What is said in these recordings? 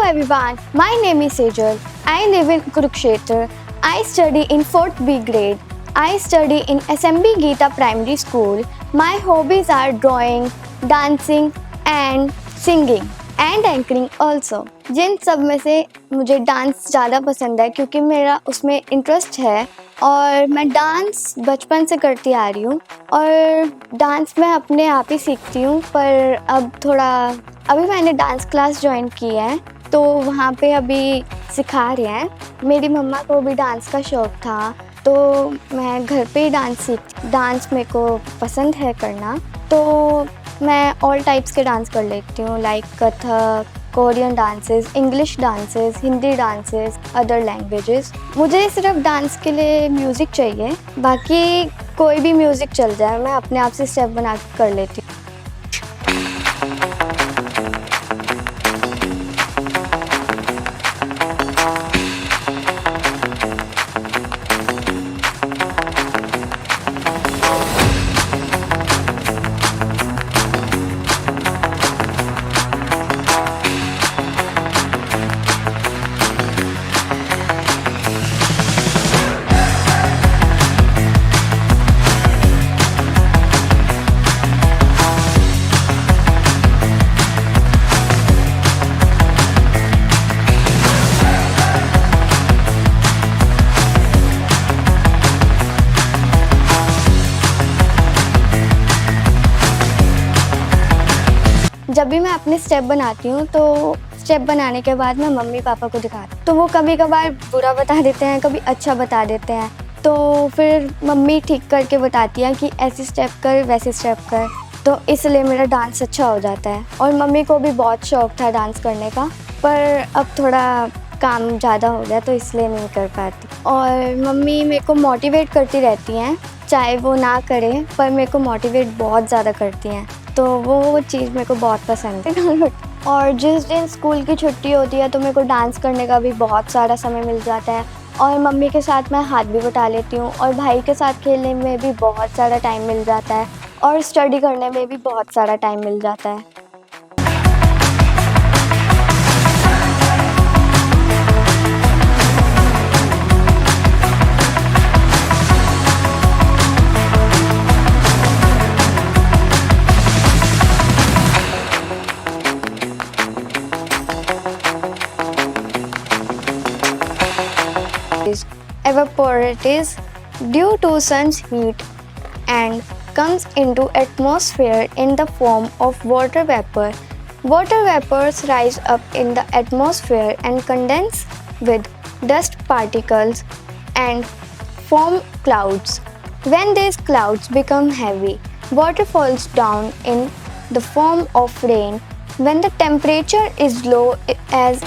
everyone, my name is Sejal. I live in Kurukshetra. I study in 4th B grade. I study in SMB Geeta Primary School. My hobbies are drawing, dancing and singing and anchoring also. जिन सब में से मुझे dance ज़्यादा पसंद है क्योंकि मेरा उसमें इंटरेस्ट है और मैं डांस बचपन से करती आ रही हूँ और डांस मैं अपने आप ही सीखती हूँ। पर अभी मैंने डांस क्लास ज्वाइन की है तो वहाँ पे अभी सिखा रहे हैं। मेरी मम्मा को भी डांस का शौक़ था तो मैं घर पे ही डांस मेरे को पसंद है करना, तो मैं ऑल टाइप्स के डांस कर लेती हूँ like Kathak, Korean dances, English dances, Hindi dances, other languages. मुझे सिर्फ डांस के लिए म्यूज़िक चाहिए, बाकी कोई भी म्यूज़िक चल जाए, मैं अपने आप से स्टेप बना के कर लेती हूँ। जब भी मैं अपने स्टेप बनाती हूँ तो स्टेप बनाने के बाद मैं मम्मी पापा को दिखाती हूँ तो वो कभी कभार बुरा बता देते हैं, कभी अच्छा बता देते हैं, तो फिर मम्मी ठीक करके बताती है कि ऐसे स्टेप कर, वैसे स्टेप कर, तो इसलिए मेरा डांस अच्छा हो जाता है। और मम्मी को भी बहुत शौक़ था डांस करने का, पर अब थोड़ा काम ज़्यादा हो गया तो इसलिए नहीं कर पाती। और मम्मी मेरे को मोटिवेट करती रहती हैं, चाहे वो ना करें पर मेरे को मोटिवेट बहुत ज़्यादा करती हैं, तो वो चीज़ मेरे को बहुत पसंद है। और जिस दिन स्कूल की छुट्टी होती है तो मेरे को डांस करने का भी बहुत सारा समय मिल जाता है और मम्मी के साथ मैं हाथ भी बटा लेती हूँ और भाई के साथ खेलने में भी बहुत सारा टाइम मिल जाता है और स्टडी करने में भी बहुत सारा टाइम मिल जाता है। Evaporates due to sun's heat and comes into atmosphere in the form of water vapor. Water vapors rise up in the atmosphere and condense with dust particles and form clouds. When these clouds become heavy, water falls down in the form of rain. When the temperature is low as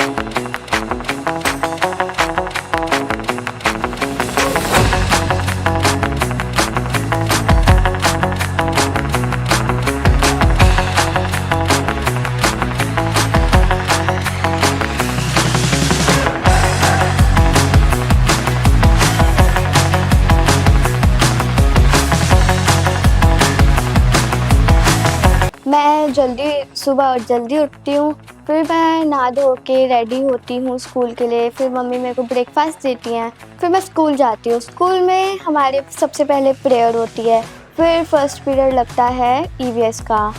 मैं सुबह जल्दी उठती हूँ, फिर मैं नहा धो के रेडी होती हूँ स्कूल के लिए, फिर मम्मी मेरे को ब्रेकफास्ट देती हैं, फिर मैं स्कूल जाती हूँ। स्कूल में हमारे सबसे पहले प्रेयर होती है, फिर फर्स्ट पीरियड लगता है ईवीएस का।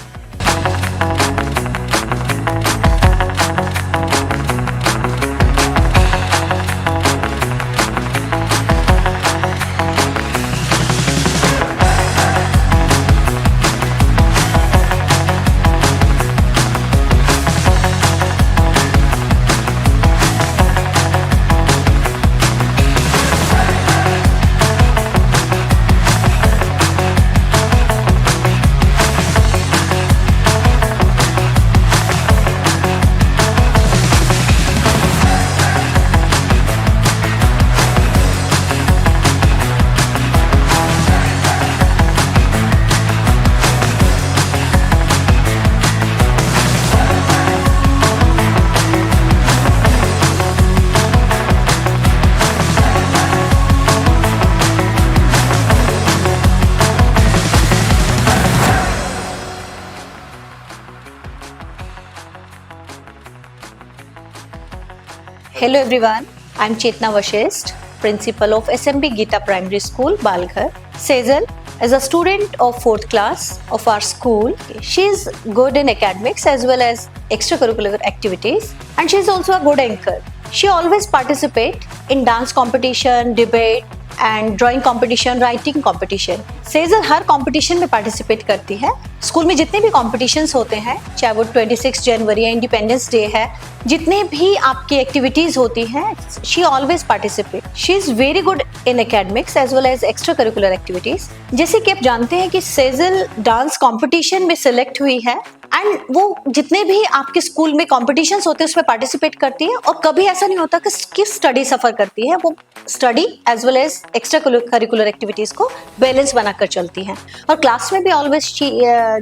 Hello everyone, I'm Chetna Vashist, principal of SMB Geeta Primary School, Balghar. Sejal is a student of 4th class of our school. She is good in academics as well as extracurricular activities, and she is also a good anchor. She always participates in dance competition, debate and drawing competition, writing competition. Sejal her competition में participate करती है। School में जितने भी competitions होते हैं, चाहे वो 26 जनवरी या इंडिपेंडेंस डे है, जितने भी आपकी एक्टिविटीज होती हैं, she always participate. She is very good in academics as well as extra curricular activities. जैसे कि आप जानते हैं कि सेजल डांस कॉम्पिटिशन में सिलेक्ट हुई है एंड वो जितने भी आपके स्कूल में कॉम्पिटिशन्स होते हैं उसमें पार्टिसिपेट करती है, और कभी ऐसा नहीं होता कि स्टडी सफर करती है। वो study as well as extra curricular activities को बैलेंस बनाकर चलती हैं, और क्लास में भी ऑलवेज शी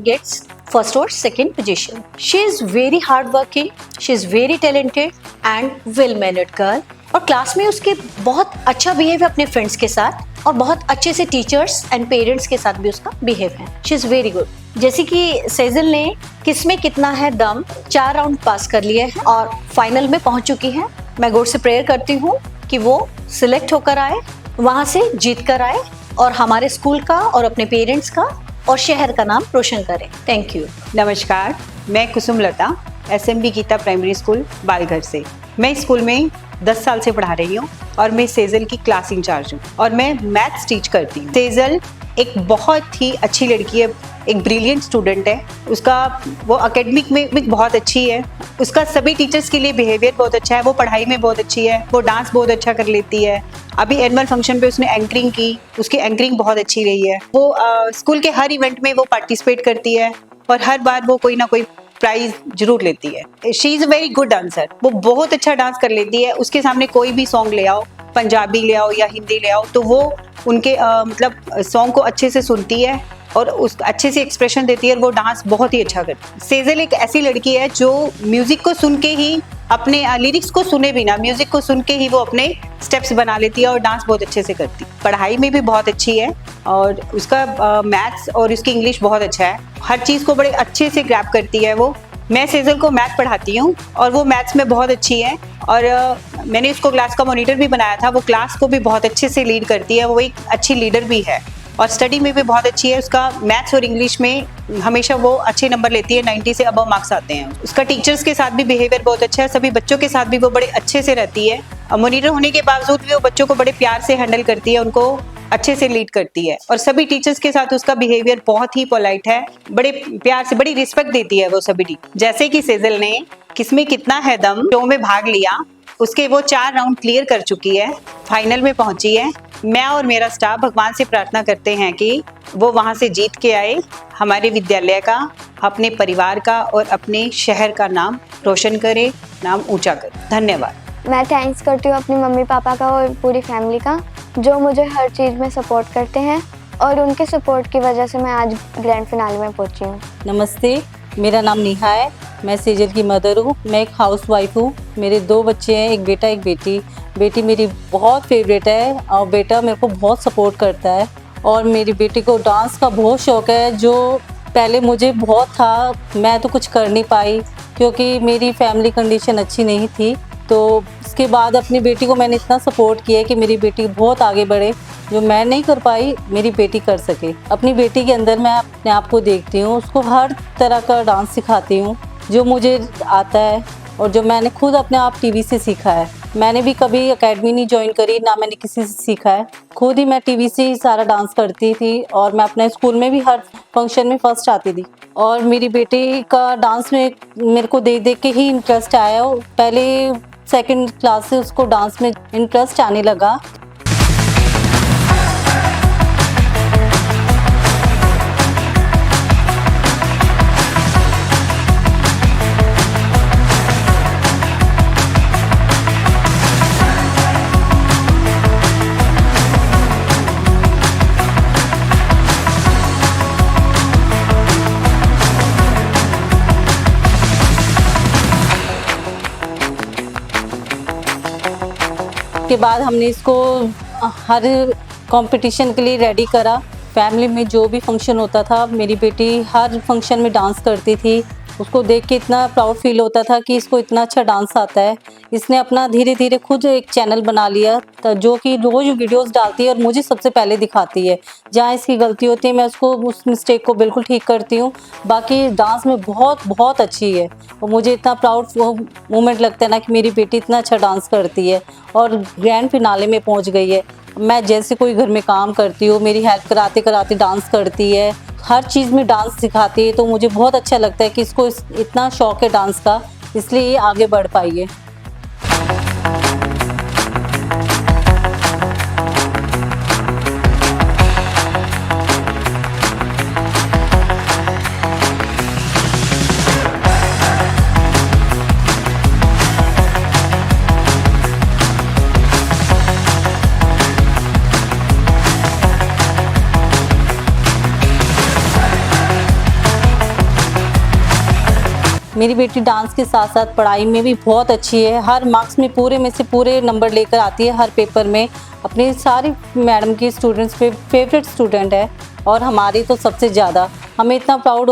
गेट्स फर्स्ट और second position. She is very hard working, she is very talented and well mannered girl, और क्लास में उसके बहुत अच्छा बिहेव है अपने फ्रेंड्स के साथ, और बहुत अच्छे से टीचर्स एंड पेरेंट्स के साथ भी उसका बिहेव है। She is very good. जैसे कि सेजल ने किसमें कितना है दम 4 राउंड पास कर लिए हैं और फाइनल में पहुंच चुकी है। मैं गॉड से प्रेयर करती हूँ कि वो सिलेक्ट होकर आए, वहाँ से जीत कर आए, और हमारे स्कूल का और अपने पेरेंट्स का और शहर का नाम रोशन करें। Thank you. नमस्कार, मैं कुसुम लता, SMB गीता प्राइमरी स्कूल बालघर से। मैं इस स्कूल में 10 साल से पढ़ा रही हूँ और मैं सेजल की क्लास इंचार्ज हूँ और मैं मैथ्स टीच करती हूँ। सेजल एक बहुत ही अच्छी लड़की है, एक ब्रिलियंट स्टूडेंट है। उसका वो एकेडमिक में भी बहुत अच्छी है, उसका सभी टीचर्स के लिए बिहेवियर बहुत अच्छा है, वो पढ़ाई में बहुत अच्छी है, वो डांस बहुत अच्छा कर लेती है। अभी एनुअल फंक्शन पे उसने एंकरिंग की, उसकी एंकरिंग बहुत अच्छी रही है। वो स्कूल के हर इवेंट में वो पार्टिसिपेट करती है और हर बार वो कोई ना कोई प्राइज जरूर लेती है। She is a very good dancer, वो बहुत अच्छा डांस कर लेती है। उसके सामने कोई भी सॉन्ग ले आओ, पंजाबी ले आओ या हिंदी ले आओ, तो वो उनके मतलब सॉन्ग को अच्छे से सुनती है और उस अच्छे से एक्सप्रेशन देती है, और वो डांस बहुत ही अच्छा करती है। सेजल एक ऐसी लड़की है जो म्यूजिक को सुन के ही अपने लिरिक्स को सुने बिना, म्यूजिक को सुन के ही वो अपने स्टेप्स बना लेती है और डांस बहुत अच्छे से करती है। पढ़ाई में भी बहुत अच्छी है और उसका मैथ्स और उसकी इंग्लिश बहुत अच्छा है। हर चीज़ को बड़े अच्छे से ग्रैब करती है वो। मैं सेजल को मैथ पढ़ाती हूँ और वो मैथ्स में बहुत अच्छी है, और मैंने उसको क्लास का मॉनिटर भी बनाया था। वो क्लास को भी बहुत अच्छे से लीड करती है, वो एक अच्छी लीडर भी है, और स्टडी में भी बहुत अच्छी है। उसका मैथ्स और इंग्लिश में हमेशा वो अच्छे नंबर लेती है, 90 से अबव मार्क्स आते हैं। उसका टीचर्स के साथ भी बिहेवियर बहुत अच्छा है, सभी बच्चों के साथ भी वो बड़े अच्छे से रहती है। मॉनिटर होने के बावजूद भी वो बच्चों को बड़े प्यार से हैंडल करती है, उनको अच्छे से लीड करती है, और सभी टीचर्स के साथ उसका बिहेवियर बहुत ही पोलाइट है, बड़े प्यार से बड़ी रिस्पेक्ट देती है वो सभी टीचर। जैसे कि सेजल ने किसमें कितना है दम शो में भाग लिया, उसके वो 4 राउंड क्लियर कर चुकी है, फाइनल में पहुंची है। मैं और मेरा स्टाफ भगवान से प्रार्थना करते हैं कि वो वहां से जीत के आए, हमारे विद्यालय का, अपने परिवार का और अपने शहर का नाम रोशन करे, नाम ऊंचा करे। धन्यवाद। मैं थैंक्स करती हूँ अपनी मम्मी पापा का और पूरी फैमिली का, जो मुझे हर चीज़ में सपोर्ट करते हैं, और उनके सपोर्ट की वजह से मैं आज ग्रैंड फिनाले में पहुंची हूँ। नमस्ते, मेरा नाम नेहा है, मैं सेजल की मदर हूँ। मैं एक हाउस वाइफ हूँ। मेरे 2 बच्चे हैं, एक बेटा एक बेटी। बेटी मेरी बहुत फेवरेट है और बेटा मेरे को बहुत सपोर्ट करता है, और मेरी बेटी को डांस का बहुत शौक़ है, जो पहले मुझे बहुत था, मैं तो कुछ कर नहीं पाई क्योंकि मेरी फैमिली कंडीशन अच्छी नहीं थी। तो उसके बाद अपनी बेटी को मैंने इतना सपोर्ट किया कि मेरी बेटी बहुत आगे बढ़े, जो मैं नहीं कर पाई मेरी बेटी कर सके। अपनी बेटी के अंदर मैं अपने आप को देखती हूँ, उसको हर तरह का डांस सिखाती हूँ जो मुझे आता है और जो मैंने खुद अपने आप टीवी से सीखा है। मैंने भी कभी एकेडमी नहीं ज्वाइन करी, ना मैंने किसी से सीखा है, खुद ही मैं टीवी से ही सारा डांस करती थी, और मैं अपने स्कूल में भी हर फंक्शन में फर्स्ट आती थी। और मेरी बेटी का डांस में मेरे को देख देख के ही इंटरेस्ट आया। पहले 2nd क्लास से उसको डांस में इंटरेस्ट आने लगा। के बाद हमने इसको हर कंपटीशन के लिए रेडी करा। फैमिली में जो भी फंक्शन होता था, मेरी बेटी हर फंक्शन में डांस करती थी, उसको देख के इतना प्राउड फील होता था कि इसको इतना अच्छा डांस आता है। इसने अपना धीरे धीरे खुद एक चैनल बना लिया जो कि रोज़ वीडियोस डालती है और मुझे सबसे पहले दिखाती है। जहाँ इसकी गलती होती है मैं उसको उस मिस्टेक को बिल्कुल ठीक करती हूँ। बाकी डांस में बहुत बहुत अच्छी है और मुझे इतना प्राउड मोमेंट लगता है ना कि मेरी बेटी इतना अच्छा डांस करती है और ग्रैंड फिनाले में पहुँच गई है। मैं जैसे कोई घर में काम करती हूँ, मेरी हेल्प कराते कराते डांस करती है, हर चीज़ में डांस सिखाती है, तो मुझे बहुत अच्छा लगता है कि इसको इतना शौक है डांस का, इसलिए ये आगे बढ़ पाई है। मेरी बेटी डांस के साथ साथ पढ़ाई में भी बहुत अच्छी है। हर मार्क्स में पूरे में से पूरे नंबर लेकर आती है हर पेपर में। अपनी सारी मैडम की स्टूडेंट्स पे फेवरेट स्टूडेंट है और हमारी तो सबसे ज़्यादा। हमें इतना प्राउड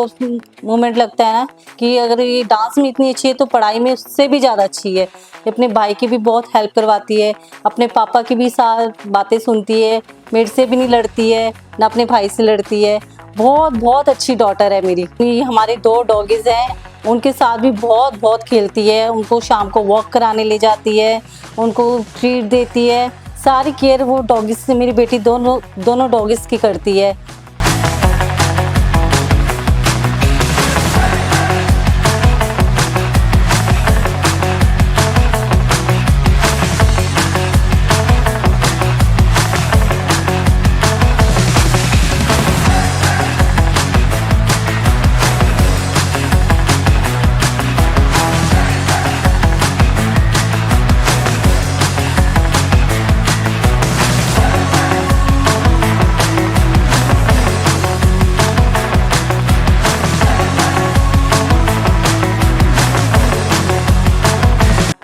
मोमेंट लगता है ना कि अगर ये डांस में इतनी अच्छी है तो पढ़ाई में उससे भी ज़्यादा अच्छी है। ये अपने भाई की भी बहुत हेल्प करवाती है, अपने पापा की भी साथ बातें सुनती है, मेरे से भी नहीं लड़ती है ना अपने भाई से लड़ती है। बहुत बहुत अच्छी डॉटर है मेरी। ये हमारे 2 डॉगीज़ हैं, उनके साथ भी बहुत बहुत खेलती है। उनको शाम को वॉक कराने ले जाती है, उनको ट्रीट देती है, सारी केयर वो डॉगीज़ से मेरी बेटी दोनों डॉगीज़ की करती है।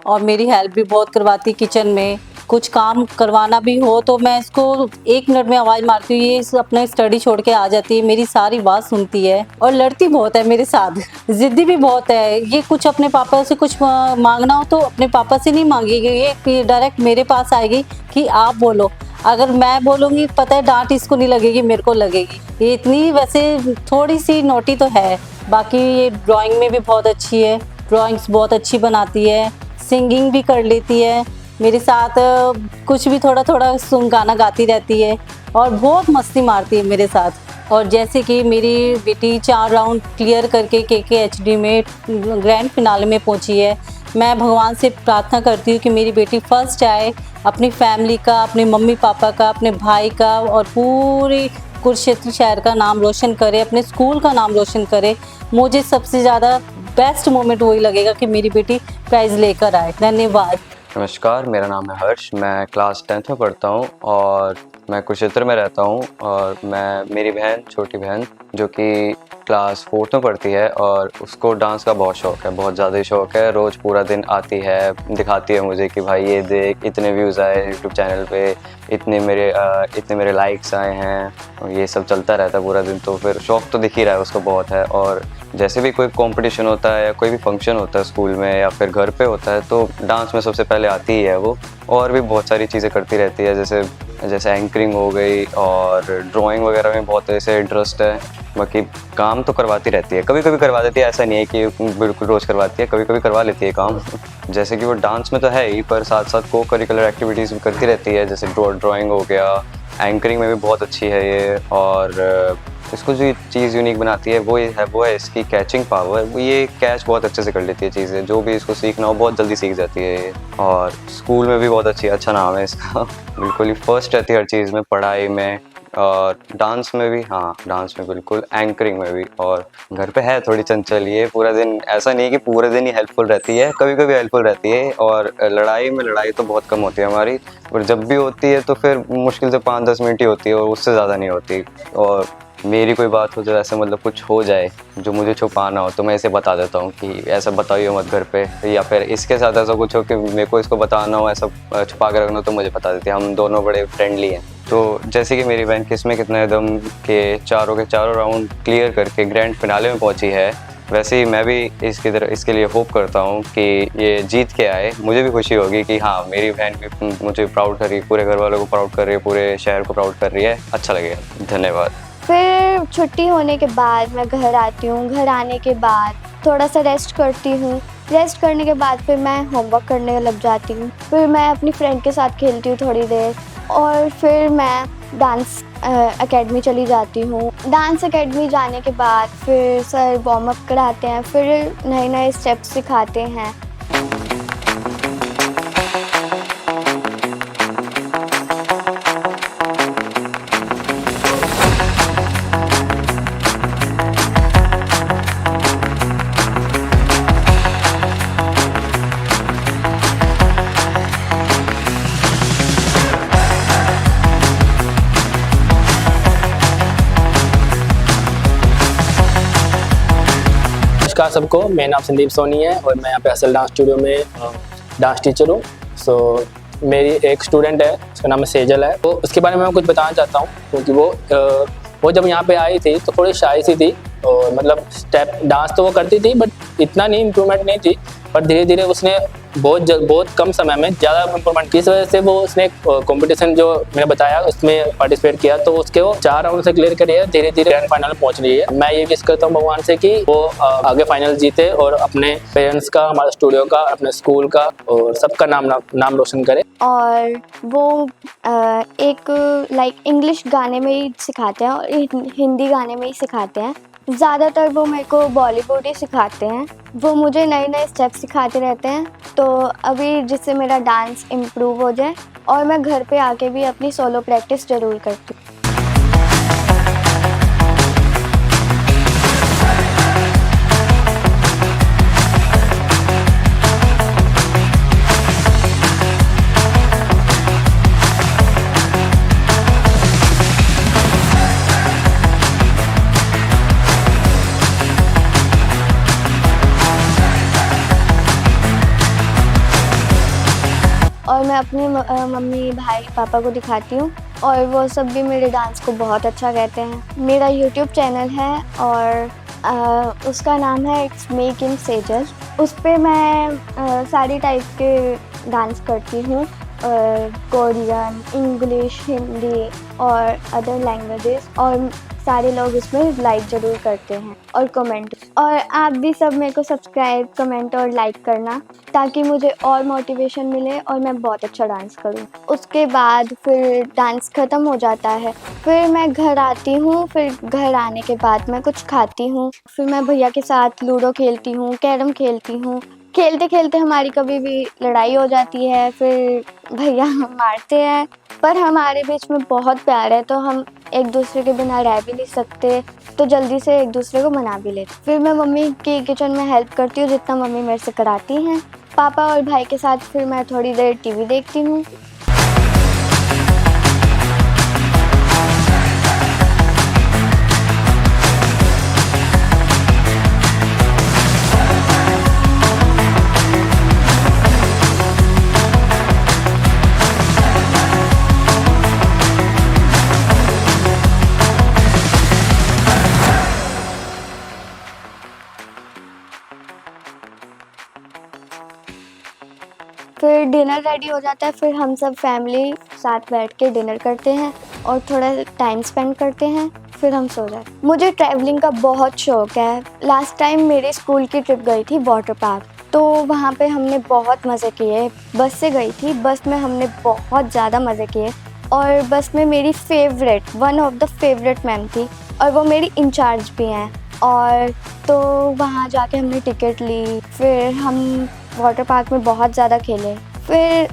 और मेरी हेल्प भी बहुत करवाती किचन में। कुछ काम करवाना भी हो तो मैं इसको 1 मिनट में आवाज़ मारती हूँ, ये अपना स्टडी छोड़ के आ जाती है, मेरी सारी बात सुनती है और लड़ती बहुत है मेरे साथ। ज़िद्दी भी बहुत है। ये कुछ अपने पापा से कुछ मांगना हो तो अपने पापा से नहीं मांगेगी, ये डायरेक्ट मेरे पास आएगी कि आप बोलो। अगर मैं बोलूँगी पता है डांट इसको नहीं लगेगी, मेरे को लगेगी। ये इतनी वैसे थोड़ी सी नोटी तो है। बाकी ये ड्राइंग में भी बहुत अच्छी है, ड्राइंग्स बहुत अच्छी बनाती है, सिंगिंग भी कर लेती है। मेरे साथ कुछ भी थोड़ा थोड़ा गाना गाती रहती है और बहुत मस्ती मारती है मेरे साथ। और जैसे कि मेरी बेटी 4 राउंड क्लियर करके KKHD में ग्रैंड फिनाले में पहुंची है। मैं भगवान से प्रार्थना करती हूँ कि मेरी बेटी फर्स्ट आए, अपनी फैमिली का, अपने मम्मी पापा का, अपने भाई का और पूरे कुरुक्षेत्र शहर का नाम रोशन करे, अपने स्कूल का नाम रोशन करे। मुझे सबसे ज़्यादा बेस्ट मोमेंट वही लगेगा कि मेरी बेटी प्राइज़ लेकर आए। धन्यवाद। नमस्कार, मेरा नाम है हर्ष। मैं क्लास 10th में पढ़ता हूँ और मैं कुरुक्षेत्र में रहता हूँ। और मेरी बहन, छोटी बहन जो कि क्लास 4th में पढ़ती है और उसको डांस का बहुत शौक़ है, बहुत ज़्यादा ही शौक़ है। रोज़ पूरा दिन आती है, दिखाती है मुझे कि भाई ये देख, इतने व्यूज़ आए यूट्यूब चैनल पे, इतने मेरे लाइक्स आए हैं, और ये सब चलता रहता है पूरा दिन। तो फिर शौक़ तो दिख ही रहा है उसको बहुत है। और जैसे भी कोई कंपटीशन होता है या कोई भी फंक्शन होता है स्कूल में या फिर घर पे होता है तो डांस में सबसे पहले आती ही है वो। और भी बहुत सारी चीज़ें करती रहती है, जैसे एंकरिंग हो गई और ड्राइंग वगैरह में बहुत ऐसे इंटरेस्ट है। बाकी काम तो करवाती रहती है, कभी कभी करवा देती है, ऐसा नहीं है कि बिल्कुल रोज़ करवाती है, कभी कभी करवा लेती है काम। जैसे कि वो डांस में तो है ही, पर साथ साथ को करिकुलर एक्टिविटीज़ भी करती रहती है, जैसे ड्राइंग हो गया, एंकरिंग में भी बहुत अच्छी है ये। और इसको जो चीज़ यूनिक बनाती है वो है इसकी कैचिंग पावर। ये कैच बहुत अच्छे से कर लेती है चीज़ें, जो भी इसको सीखना हो बहुत जल्दी सीख जाती है ये। और स्कूल में भी बहुत अच्छा नाम है इसका। बिल्कुल ही फर्स्ट रहती है हर चीज़ में, पढ़ाई में और डांस में भी। हाँ, डांस में बिल्कुल, एंकरिंग में भी। और घर पे है थोड़ी चंचल, ये पूरा दिन ऐसा नहीं है कि पूरे दिन ही हेल्पफुल रहती है, कभी कभी हेल्पफुल रहती है। और लड़ाई तो बहुत कम होती है हमारी, और जब भी होती है तो फिर मुश्किल से 5-10 मिनट ही होती है और उससे ज़्यादा नहीं होती। और मेरी कोई बात हो, जो ऐसे मतलब कुछ हो जाए जो मुझे छुपाना हो, तो मैं इसे बता देता हूँ कि ऐसा बताइए मत घर पे। या फिर इसके साथ ऐसा कुछ हो कि मेरे को इसको बताना हो, ऐसा छुपा के रखना हो, तो मुझे बता देती है। हम दोनों बड़े फ्रेंडली हैं। तो जैसे कि मेरी बहन किस्में कितना एकदम के चारों राउंड क्लियर करके ग्रैंड फिनाले में पहुंची है, वैसे ही मैं भी इसके लिए होप करता हूँ कि ये जीत के आए। मुझे भी खुशी होगी कि हाँ, मेरी बहन भी मुझे प्राउड कर रही है, पूरे घर वालों को प्राउड कर रही है, पूरे शहर को प्राउड कर रही है। अच्छा लगेगा। धन्यवाद। फिर छुट्टी होने के बाद मैं घर आती हूँ। घर आने के बाद थोड़ा सा रेस्ट करती हूँ। रेस्ट करने के बाद फिर मैं होमवर्क करने लग जाती हूँ। फिर मैं अपनी फ्रेंड के साथ खेलती हूँ थोड़ी देर, और फिर मैं डांस एकेडमी चली जाती हूँ। डांस एकेडमी जाने के बाद फिर सर वार्म अप कराते हैं, फिर नए नए स्टेप्स सिखाते हैं। नमस्कार सबको, मेरा नाम संदीप सोनी है और मैं यहाँ पे असल डांस स्टूडियो में डांस टीचर हूँ। सो मेरी एक स्टूडेंट है, उसका नाम सेजल है। तो उसके बारे में मैं कुछ बताना चाहता हूँ, क्योंकि वो जब यहाँ पे आई थी तो थोड़ी शाई सी थी, और मतलब स्टेप डांस तो वो करती थी बट इतना नहीं इम्प्रूवमेंट नहीं थी। पर धीरे धीरे उसने बहुत कम समय में ज़्यादा इम्प्रूवमेंट की। इस वजह से वो उसने कंपटीशन जो मैंने बताया उसमें पार्टिसिपेट किया, तो उसके वो 4 राउंड से क्लियर करी है। धीरे धीरे ग्रैंड फाइनल में पहुंच रही है। मैं ये विश करता हूँ भगवान से कि वो आगे फाइनल जीते और अपने पेरेंट्स का, हमारे स्टूडियो का, अपने स्कूल का और सबका नाम रोशन करे। और वो एक इंग्लिश गाने में ही सिखाते हैं और हिंदी गाने में ही सिखाते हैं। ज़्यादातर वो मेरे को बॉलीवुड ही सिखाते हैं। वो मुझे नए नए स्टेप्स सिखाते रहते हैं, तो अभी जिससे मेरा डांस इम्प्रूव हो जाए। और मैं घर पे आके भी अपनी सोलो प्रैक्टिस ज़रूर करती हूँ। और मैं अपनी मम्मी भाई पापा को दिखाती हूँ, और वो सब भी मेरे डांस को बहुत अच्छा कहते हैं। मेरा यूट्यूब चैनल है और उसका नाम है इट्स मी किम सेजल। उस पर मैं सारी टाइप के डांस करती हूँ, कोरियन, इंग्लिश, हिंदी और अदर लैंग्वेजेस। और सारे लोग इसमें लाइक ज़रूर करते हैं और कमेंट। और आप भी सब मेरे को सब्सक्राइब, कमेंट और लाइक करना, ताकि मुझे और मोटिवेशन मिले और मैं बहुत अच्छा डांस करूं। उसके बाद फिर डांस ख़त्म हो जाता है, फिर मैं घर आती हूँ। फिर घर आने के बाद मैं कुछ खाती हूँ। फिर मैं भैया के साथ लूडो खेलती हूँ, कैरम खेलती हूँ। खेलते खेलते हमारी कभी भी लड़ाई हो जाती है, फिर भैया मारते हैं, पर हमारे बीच में बहुत प्यार है, तो हम एक दूसरे के बिना रह भी नहीं सकते, तो जल्दी से एक दूसरे को मना भी लेते। फिर मैं मम्मी की किचन में हेल्प करती हूँ जितना मम्मी मेरे से कराती हैं। पापा और भाई के साथ फिर मैं थोड़ी देर टीवी देखती हूँ। फिर डिनर रेडी हो जाता है, फिर हम सब फैमिली साथ बैठ के डिनर करते हैं और थोड़ा टाइम स्पेंड करते हैं, फिर हम सो जाते हैं। मुझे ट्रैवलिंग का बहुत शौक है। लास्ट टाइम मेरे स्कूल की ट्रिप गई थी वाटर पार्क, तो वहाँ पे हमने बहुत मज़े किए। बस से गई थी, बस में हमने बहुत ज़्यादा मज़े किए। और बस में मेरी favourite, one of the favourite ma'am थी, और वो मेरी इंचार्ज भी हैं। और तो वहाँ जाके हमने टिकट ली, फिर हम वाटर पार्क में बहुत ज़्यादा खेले। फिर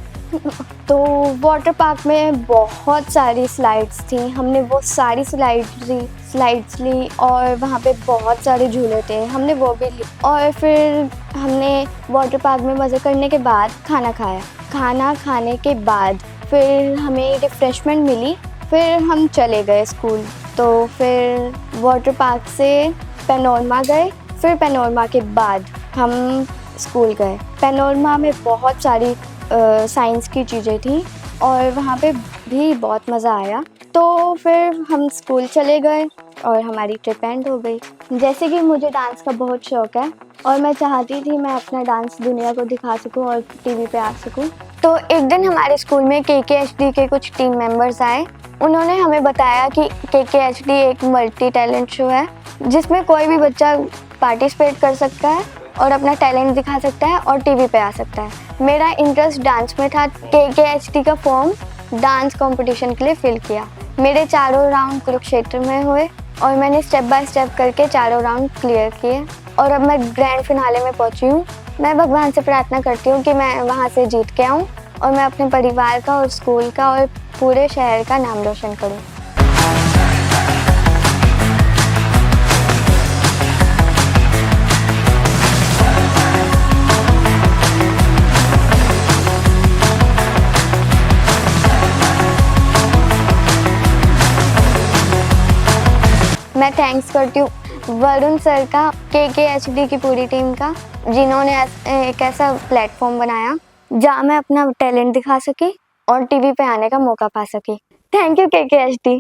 तो वाटर पार्क में बहुत सारी स्लाइड्स थी, हमने वो सारी स्लाइड्स ली और वहाँ पे बहुत सारे झूले थे, हमने वो भी ली। और फिर हमने वाटर पार्क में मज़े करने के बाद खाना खाया। खाना खाने के बाद फिर हमें रिफ़्रेशमेंट मिली, फिर हम चले गए स्कूल। तो फिर वाटर पार्क से पैनोरमा गए, फिर पैनोरमा के बाद हम स्कूल गए। पैनोरमा में बहुत सारी साइंस की चीज़ें थी और वहाँ पे भी बहुत मज़ा आया। तो फिर हम स्कूल चले गए, और हमारी ट्रिप एंड हो गई। जैसे कि मुझे डांस का बहुत शौक है और मैं चाहती थी मैं अपना डांस दुनिया को दिखा सकूं और टीवी पे आ सकूं। तो एक दिन हमारे स्कूल में KKHD के कुछ टीम मेंबर्स आए। उन्होंने हमें बताया कि KKHD एक मल्टी टैलेंट शो है जिसमें कोई भी बच्चा पार्टिसिपेट कर सकता है और अपना टैलेंट दिखा सकता है और टीवी पे आ सकता है। मेरा इंटरेस्ट डांस में था। KKHD का फॉर्म डांस कंपटीशन के लिए फिल किया। मेरे चारों राउंड कुरुक्षेत्र में हुए और मैंने स्टेप बाय स्टेप करके चारों राउंड क्लियर किए और अब मैं ग्रैंड फिनाले में पहुंची हूँ। मैं भगवान से प्रार्थना करती हूँ कि मैं वहाँ से जीत के आऊँ और मैं अपने परिवार का और स्कूल का और पूरे शहर का नाम रोशन करूँ। मैं थैंक्स करती हूँ वरुण सर का, KKHD की पूरी टीम का, जिन्होंने एक ऐसा प्लेटफॉर्म बनाया जहाँ मैं अपना टैलेंट दिखा सकी और टीवी पे आने का मौका पा सकी। Thank you KKHD।